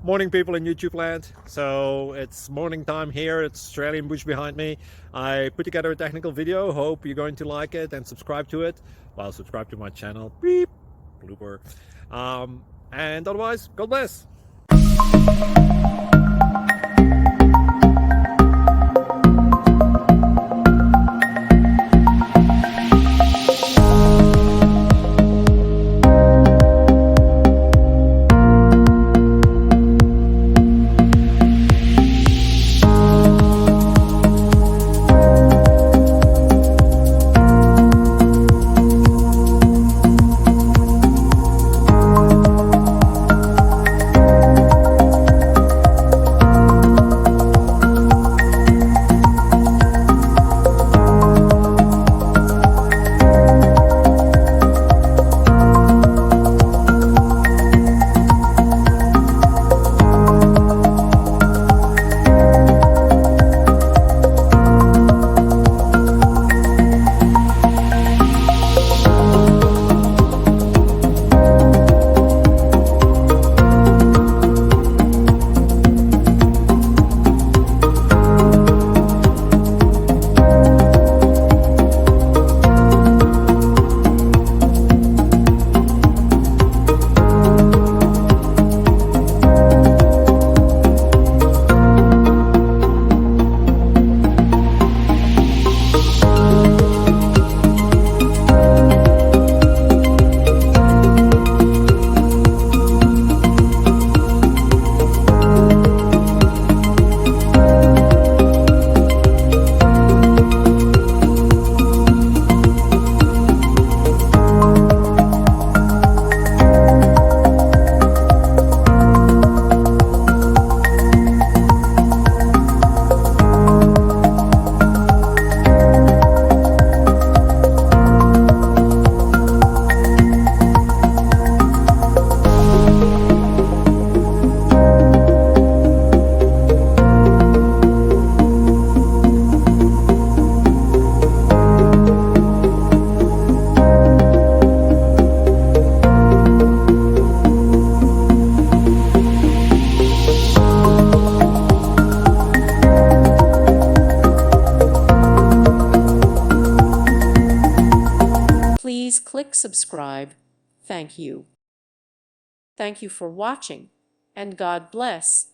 Morning, people in YouTube land. So it's morning time here. It's Australian bush behind me. I put together a technical video. Hope you're going to like it and subscribe to it. Well, subscribe to my channel. Beep. Blooper. And otherwise, God bless. Please click subscribe. Thank you. Thank you for watching, and God bless.